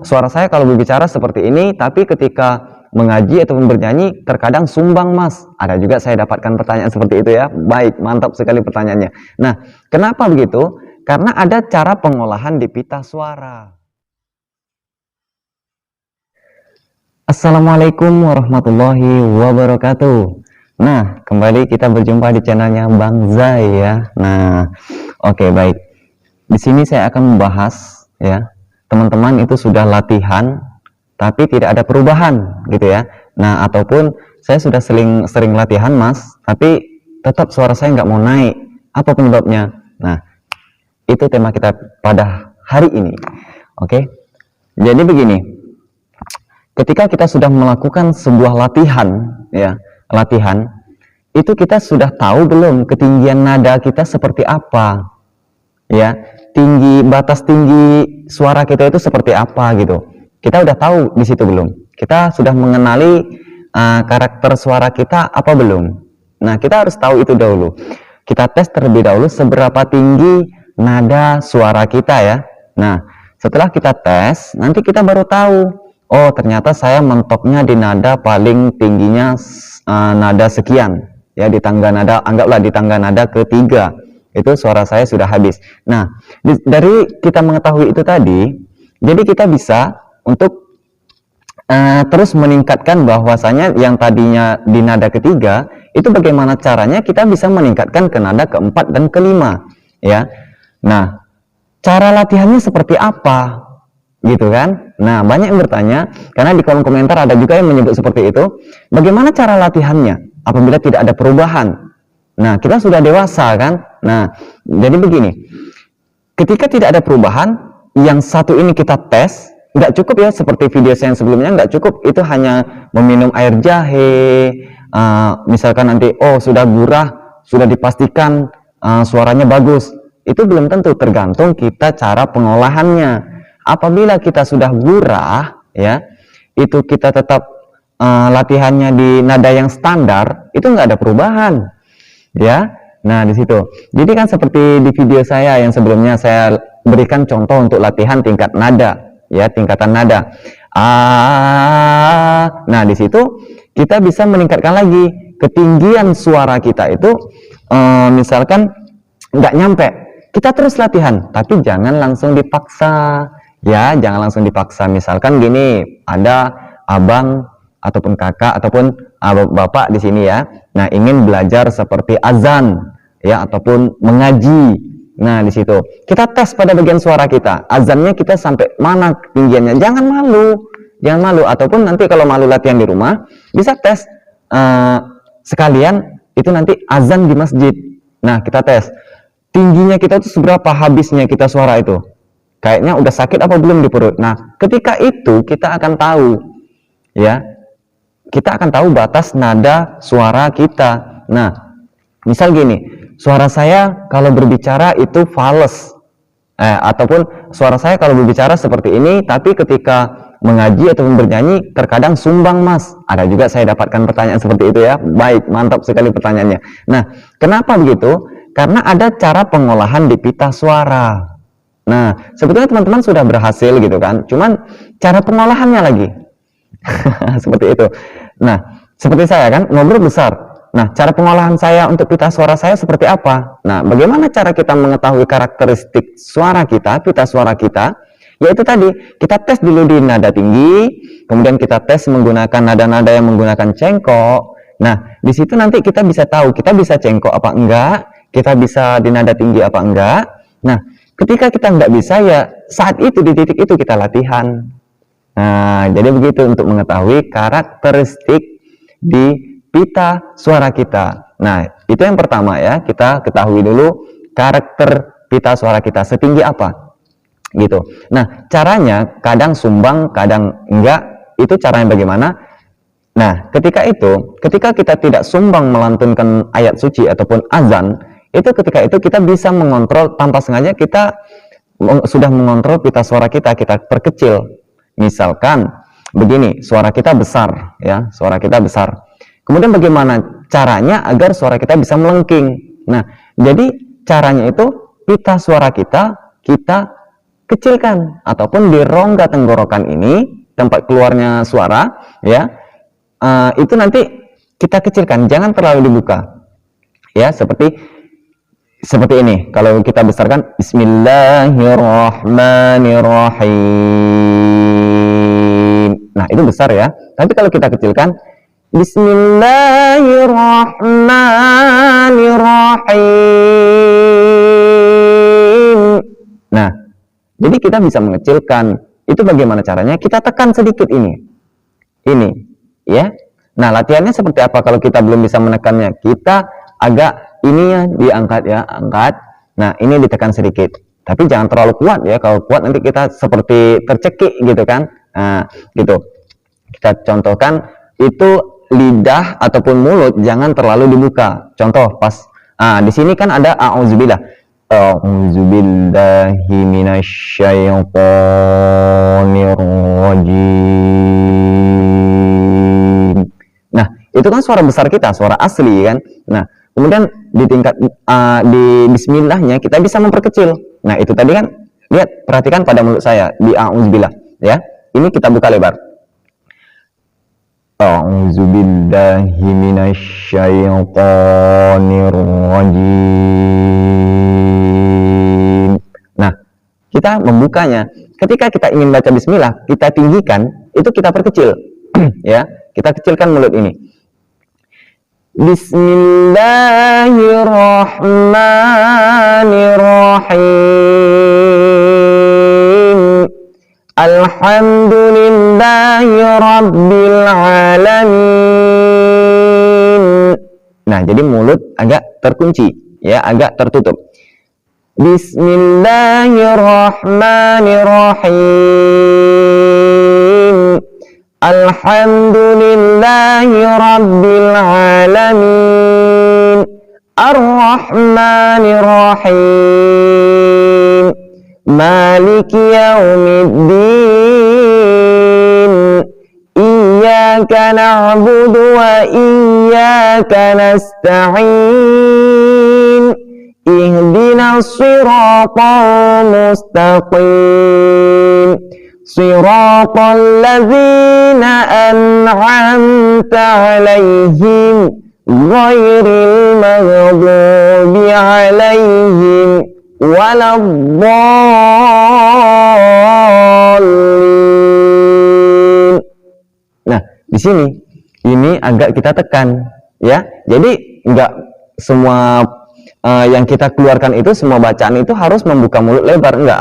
suara saya kalau berbicara seperti ini, tapi ketika mengaji ataupun bernyanyi terkadang sumbang mas. Ada juga saya dapatkan pertanyaan seperti itu ya. Baik, mantap sekali pertanyaannya. Nah, kenapa begitu? Karena ada cara pengolahan di pita suara. Assalamualaikum warahmatullahi wabarakatuh. Nah, kembali kita berjumpa di channelnya Bang Zai ya. Nah, oke, baik. Di sini saya akan membahas ya, teman-teman itu sudah latihan tapi tidak ada perubahan gitu ya. Nah, ataupun saya sudah sering latihan mas, tapi tetap suara saya nggak mau naik. Apa penyebabnya? Nah, itu tema kita pada hari ini. Oke, jadi begini, ketika kita sudah melakukan sebuah latihan ya, latihan itu kita sudah tahu belum ketinggian nada kita seperti apa ya, batas tinggi suara kita itu seperti apa gitu. Kita udah tahu di situ belum? Kita sudah mengenali karakter suara kita apa belum? Nah, kita harus tahu itu dahulu. Kita tes terlebih dahulu seberapa tinggi nada suara kita ya. Nah, setelah kita tes, nanti kita baru tahu. Oh, ternyata saya mentoknya di nada paling tingginya nada sekian. Ya, di tangga nada, anggaplah di tangga nada ketiga. Itu suara saya sudah habis. Nah, dari kita mengetahui itu tadi, jadi kita bisa untuk terus meningkatkan bahwasanya yang tadinya di nada ketiga itu bagaimana caranya kita bisa meningkatkan ke nada keempat dan kelima ya. Nah, cara latihannya seperti apa gitu kan. Nah, banyak yang bertanya karena di kolom komentar ada juga yang menyebut seperti itu. Bagaimana cara latihannya apabila tidak ada perubahan? Nah, kita sudah dewasa kan. Nah, jadi begini, ketika tidak ada perubahan, yang satu ini kita tes. Nggak cukup ya, seperti video saya yang sebelumnya, nggak cukup itu hanya meminum air jahe, misalkan nanti, oh sudah gurah, sudah dipastikan suaranya bagus. Itu belum tentu, tergantung kita cara pengolahannya. Apabila kita sudah gurah, ya, itu kita tetap latihannya di nada yang standar, itu nggak ada perubahan. Ya, nah di situ. Jadi kan seperti di video saya yang sebelumnya saya berikan contoh untuk latihan tingkat nada. Ya, tingkatan nada. Nah, di situ kita bisa meningkatkan lagi ketinggian suara kita itu, misalkan nggak nyampe, kita terus latihan, tapi jangan langsung dipaksa. Ya, jangan langsung dipaksa. Misalkan gini, ada abang ataupun kakak ataupun bapak di sini ya. Nah, ingin belajar seperti azan ya ataupun mengaji. Nah, di situ kita tes pada bagian suara kita, azannya kita sampai mana ketinggiannya. Jangan malu, jangan malu. Ataupun nanti kalau malu latihan di rumah, bisa tes sekalian itu nanti azan di masjid. Nah, kita tes tingginya kita itu seberapa habisnya kita suara itu. Kayaknya udah sakit apa belum di perut. Nah, ketika itu kita akan tahu, ya, kita akan tahu batas nada suara kita. Nah, misal gini. Suara saya kalau berbicara itu fals, ataupun suara saya kalau berbicara seperti ini, tapi ketika mengaji ataupun bernyanyi terkadang sumbang mas. Ada juga saya dapatkan pertanyaan seperti itu ya. Baik, mantap sekali pertanyaannya. Nah, kenapa begitu? Karena ada cara pengolahan di pita suara. Nah, sebetulnya teman-teman sudah berhasil gitu kan, cuman cara pengolahannya lagi. Seperti itu. Nah, seperti saya kan ngobrol besar. Nah, cara pengolahan saya untuk pita suara saya seperti apa? Nah, bagaimana cara kita mengetahui karakteristik suara kita, pita suara kita? Yaitu tadi, kita tes dulu di nada tinggi, kemudian kita tes menggunakan nada-nada yang menggunakan cengkok. Nah, di situ nanti kita bisa tahu, kita bisa cengkok apa enggak, kita bisa di nada tinggi apa enggak. Nah, ketika kita enggak bisa, ya saat itu, di titik itu kita latihan. Nah, jadi begitu untuk mengetahui karakteristik di pita suara kita. Nah, itu yang pertama ya, kita ketahui dulu karakter pita suara kita setinggi apa gitu. Nah, caranya kadang sumbang, kadang enggak, itu caranya bagaimana? Nah, ketika kita tidak sumbang melantunkan ayat suci ataupun azan, itu ketika itu kita bisa mengontrol tanpa sengaja, kita sudah mengontrol pita suara kita, kita perkecil. Misalkan begini, suara kita besar ya, suara kita besar. Kemudian bagaimana caranya agar suara kita bisa melengking? Nah, jadi caranya itu pita suara kita kecilkan, ataupun di rongga tenggorokan ini tempat keluarnya suara, ya, itu nanti kita kecilkan, jangan terlalu dibuka, ya, seperti ini. Kalau kita besarkan, Bismillahirrahmanirrahim. Nah, itu besar ya. Tapi kalau kita kecilkan, Bismillahirrahmanirrahim. Nah, jadi kita bisa mengecilkan. Itu bagaimana caranya? Kita tekan sedikit ini, ya. Nah, latihannya seperti apa kalau kita belum bisa menekannya? Kita agak ininya diangkat, ya, angkat. Nah, ini ditekan sedikit, tapi jangan terlalu kuat ya. Kalau kuat nanti kita seperti tercekik gitu kan. Nah, gitu. Kita contohkan, itu lidah ataupun mulut jangan terlalu dibuka. Contoh pas di sini kan ada a'udzubillah. A'udzubillahi minasyaitonirrajim. Nah, itu kan suara besar kita, suara asli kan. Nah, kemudian di tingkat di bismillahnya kita bisa memperkecil. Nah, itu tadi kan, lihat, perhatikan pada mulut saya di a'udzubillah, ya. Ini kita buka lebar. A'udzubillahi minasyaitonirrajim. Nah, kita membukanya. Ketika kita ingin baca bismillah, kita tinggikan, itu kita perkecil. Ya, kita kecilkan mulut ini. Bismillahirrahmanirrahim. Alhamdulillahi rabbil alamin. Nah, jadi mulut agak terkunci, ya, agak tertutup. Bismillahirrahmanirrahim. Alhamdulillahi rabbil alamin. Ar-Rahmanir-Rahim. Maliki yaumiddin. Iyyaka na'budu wa iyyaka nasta'in. Ihdinas siratal mustaqim. Siratal ladzina an'amta 'alaihim ghairil maghdubi 'alaihim waladdallin. Nah, di sini ini agak kita tekan, ya. Jadi enggak semua yang kita keluarkan itu, semua bacaan itu harus membuka mulut lebar, enggak,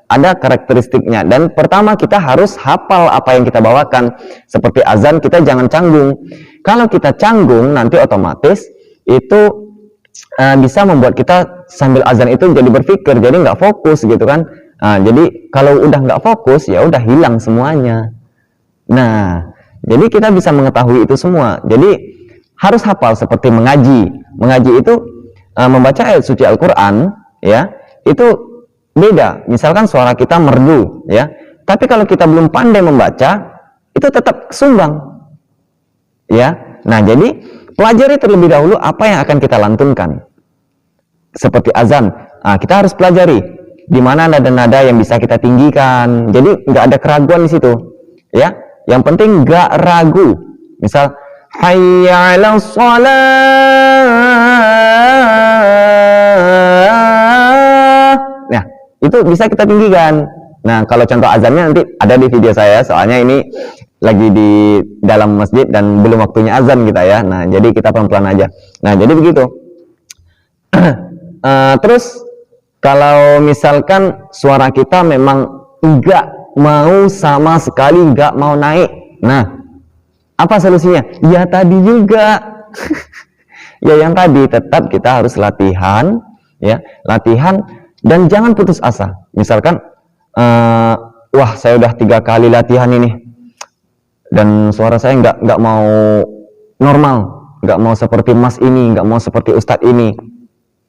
ada karakteristiknya. Dan pertama kita harus hafal apa yang kita bawakan. Seperti azan, kita jangan canggung. Kalau kita canggung, nanti otomatis itu bisa membuat kita sambil azan itu jadi berpikir, jadi nggak fokus gitu kan. Jadi kalau udah nggak fokus, ya udah hilang semuanya. Nah, jadi kita bisa mengetahui itu semua. Jadi harus hafal. Seperti mengaji. Mengaji itu membaca ayat suci Al-Quran, ya, itu beda. Misalkan suara kita merdu, ya, tapi kalau kita belum pandai membaca, itu tetap sumbang, ya. Nah, jadi pelajari terlebih dahulu apa yang akan kita lantunkan. Seperti azan, kita harus pelajari di mana nada-nada yang bisa kita tinggikan. Jadi nggak ada keraguan di situ, ya. Yang penting nggak ragu. Misal hayya 'alas shalah. Nah, itu bisa kita tinggikan. Nah, kalau contoh azannya nanti ada di video saya, soalnya ini lagi di dalam masjid dan belum waktunya azan kita, ya. Nah, jadi kita pelan-pelan aja. Nah, jadi begitu. Terus kalau misalkan suara kita memang enggak mau sama sekali, enggak mau naik. Nah, apa solusinya? Ya tadi juga. Ya yang tadi, tetap kita harus latihan, ya, latihan, dan jangan putus asa. Misalkan wah, saya udah 3 kali latihan ini dan suara saya nggak mau normal, nggak mau seperti mas ini, nggak mau seperti ustadz ini.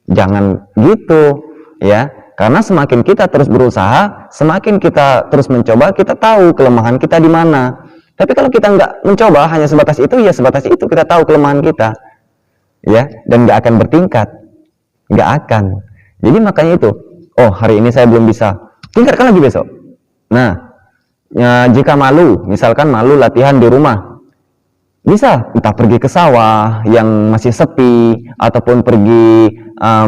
Jangan gitu, ya, karena semakin kita terus berusaha, semakin kita terus mencoba, kita tahu kelemahan kita di mana. Tapi kalau kita nggak mencoba, hanya sebatas itu, ya sebatas itu kita tahu kelemahan kita, ya, dan nggak akan bertingkat, nggak akan. Jadi makanya itu, oh hari ini saya belum bisa, tingkatkan lagi besok. Nah, jika malu, misalkan malu latihan di rumah, bisa entah pergi ke sawah yang masih sepi ataupun pergi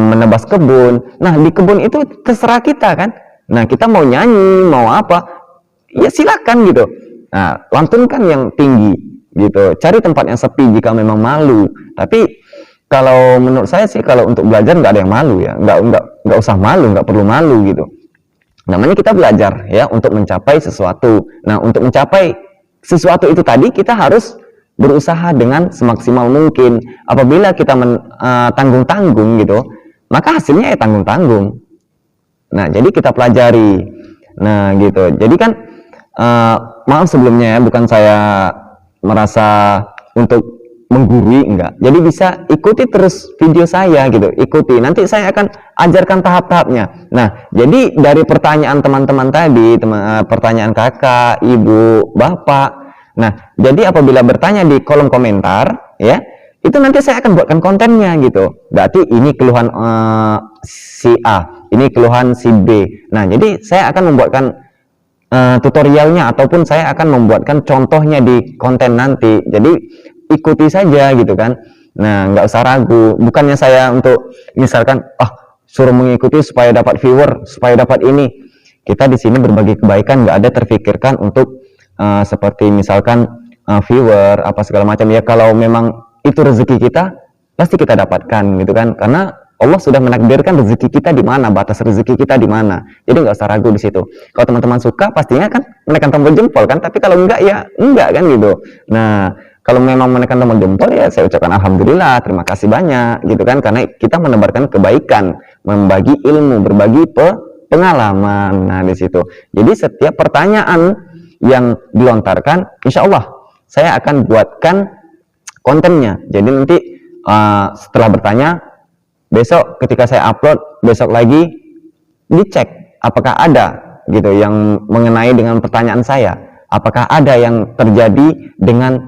menebas kebun. Nah, di kebun itu terserah kita kan. Nah, kita mau nyanyi, mau apa, ya silakan gitu. Nah, lantunkan yang tinggi gitu. Cari tempat yang sepi jika memang malu. Tapi kalau menurut saya sih, kalau untuk belajar nggak ada yang malu ya, nggak usah malu, nggak perlu malu gitu. Namanya kita belajar ya untuk mencapai sesuatu. Nah, untuk mencapai sesuatu itu tadi kita harus berusaha dengan semaksimal mungkin. Apabila kita tanggung-tanggung gitu, maka hasilnya ya tanggung-tanggung. Nah, jadi kita pelajari. Nah, gitu. Jadi kan maaf sebelumnya ya, bukan saya merasa untuk menggurui, enggak. Jadi bisa ikuti terus video saya gitu, ikuti. Nanti saya akan ajarkan tahap-tahapnya. Nah, jadi dari pertanyaan teman-teman tadi, pertanyaan kakak, ibu, bapak. Nah, jadi apabila bertanya di kolom komentar, ya, itu nanti saya akan buatkan kontennya gitu. Berarti ini keluhan si A, ini keluhan si B. Nah, jadi saya akan membuatkan tutorialnya ataupun saya akan membuatkan contohnya di konten nanti. Jadi ikuti saja gitu kan. Nah, nggak usah ragu. Bukannya saya untuk misalkan suruh mengikuti supaya dapat viewer, supaya dapat ini. Kita di sini berbagi kebaikan, nggak ada terfikirkan untuk seperti misalkan viewer apa segala macam ya. Kalau memang itu rezeki kita, pasti kita dapatkan gitu kan. Karena Allah sudah menakdirkan rezeki kita di mana, batas rezeki kita di mana. Jadi nggak usah ragu di situ. Kalau teman-teman suka, pastinya kan menekan tombol jempol kan. Tapi kalau enggak ya enggak kan gitu. Nah, kalau memang menekan tombol jempol ya saya ucapkan alhamdulillah, terima kasih banyak gitu kan. Karena kita menebarkan kebaikan, membagi ilmu, berbagi pengalaman. Nah, di situ. Jadi setiap pertanyaan yang dilontarkan, insya Allah saya akan buatkan kontennya. Jadi nanti setelah bertanya, besok ketika saya upload, besok lagi dicek apakah ada gitu yang mengenai dengan pertanyaan saya, apakah ada yang terjadi dengan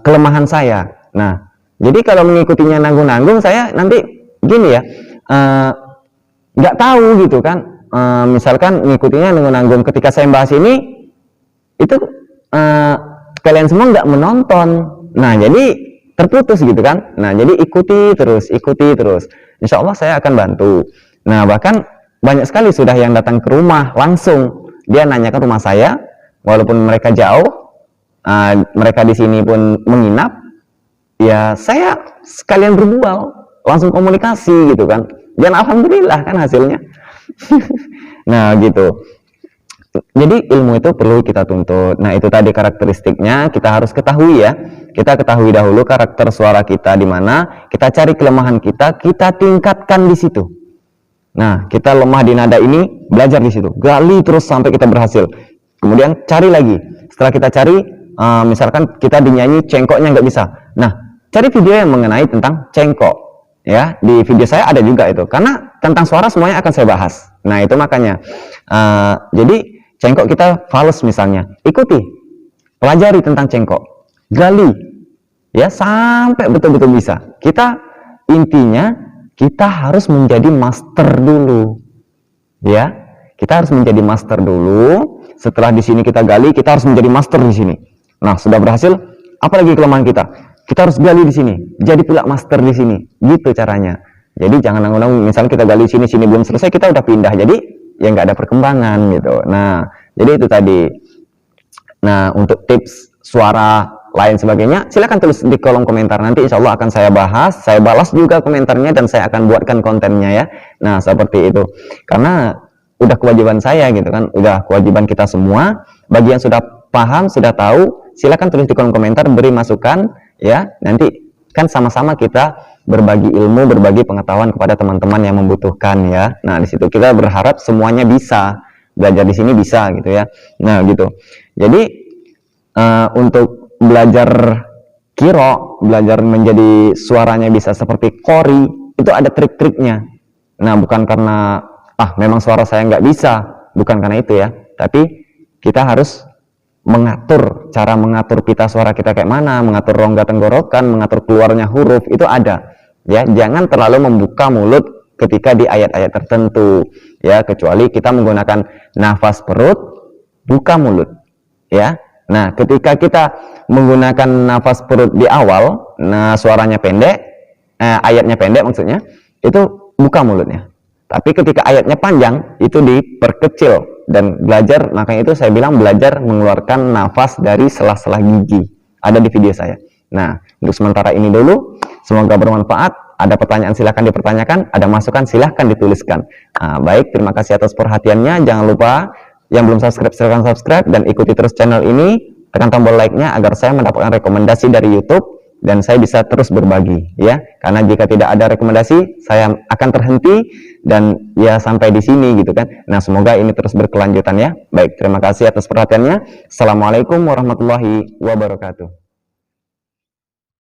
kelemahan saya. Nah, jadi kalau mengikutinya nanggung-nanggung, saya nanti gini ya, nggak tahu gitu kan. Misalkan mengikutinya nanggung-nanggung, ketika saya bahas ini, itu kalian semua nggak menonton. Nah, jadi terputus gitu kan. Nah, jadi ikuti terus. Insya Allah saya akan bantu. Nah, bahkan banyak sekali sudah yang datang ke rumah langsung. Dia nanyakan rumah saya, walaupun mereka jauh, mereka di sini pun menginap. Ya, saya sekalian berbual, langsung komunikasi gitu kan. Dan alhamdulillah kan hasilnya. Nah, gitu. Jadi ilmu itu perlu kita tuntut. Nah, itu tadi karakteristiknya kita harus ketahui ya. Kita ketahui dahulu karakter suara kita di mana, kita cari kelemahan kita tingkatkan di situ. Nah, kita lemah di nada ini, belajar di situ. Gali terus sampai kita berhasil. Kemudian cari lagi. Setelah kita cari, misalkan kita dinyanyi cengkoknya nggak bisa. Nah, cari video yang mengenai tentang cengkok. Ya, di video saya ada juga itu. Karena tentang suara semuanya akan saya bahas. Nah, itu makanya. Jadi cengkok kita fals misalnya, ikuti, pelajari tentang cengkok, gali, ya sampai betul-betul bisa. Kita intinya kita harus menjadi master dulu, ya. Kita harus menjadi master dulu. Setelah di sini kita gali, kita harus menjadi master di sini. Nah, sudah berhasil, apalagi kelemahan kita? Kita harus gali di sini, jadi pula master di sini. Gitu caranya. Jadi jangan nanggung-nanggung. Misalnya kita gali sini belum selesai, kita udah pindah. Jadi ya nggak ada perkembangan gitu. Nah, jadi itu tadi. Nah, untuk tips suara lain sebagainya, silakan tulis di kolom komentar. Nanti insya Allah akan saya bahas, saya balas juga komentarnya dan saya akan buatkan kontennya ya. Nah, seperti itu. Karena udah kewajiban saya gitu kan, udah kewajiban kita semua. Bagi yang sudah paham, sudah tahu, silakan tulis di kolom komentar, beri masukan ya. Nanti kan sama-sama kita berbagi ilmu, berbagi pengetahuan kepada teman-teman yang membutuhkan ya. Nah, di situ kita berharap semuanya bisa belajar di sini bisa gitu ya. Nah, gitu. Jadi untuk belajar kiro, belajar menjadi suaranya bisa seperti kori, itu ada trik-triknya. Nah, bukan karena memang suara saya nggak bisa, bukan karena itu ya. Tapi kita harus mengatur, cara mengatur pita suara kita kayak mana, mengatur rongga tenggorokan, mengatur keluarnya huruf, itu ada. Ya, jangan terlalu membuka mulut ketika di ayat-ayat tertentu, ya, kecuali kita menggunakan nafas perut, buka mulut, ya. Nah, ketika kita menggunakan nafas perut di awal, nah suaranya pendek, ayatnya pendek maksudnya, itu buka mulutnya. Tapi ketika ayatnya panjang, itu diperkecil dan belajar, makanya itu saya bilang belajar mengeluarkan nafas dari sela-sela gigi. Ada di video saya. Nah, untuk sementara ini dulu, semoga bermanfaat. Ada pertanyaan silahkan dipertanyakan, ada masukan silahkan dituliskan. Nah, baik, terima kasih atas perhatiannya. Jangan lupa yang belum subscribe silahkan subscribe dan ikuti terus channel ini, tekan tombol like-nya agar saya mendapatkan rekomendasi dari YouTube dan saya bisa terus berbagi, ya. Karena jika tidak ada rekomendasi, saya akan terhenti dan ya sampai di sini gitu kan. Nah, semoga ini terus berkelanjutan ya. Baik, terima kasih atas perhatiannya. Assalamualaikum warahmatullahi wabarakatuh.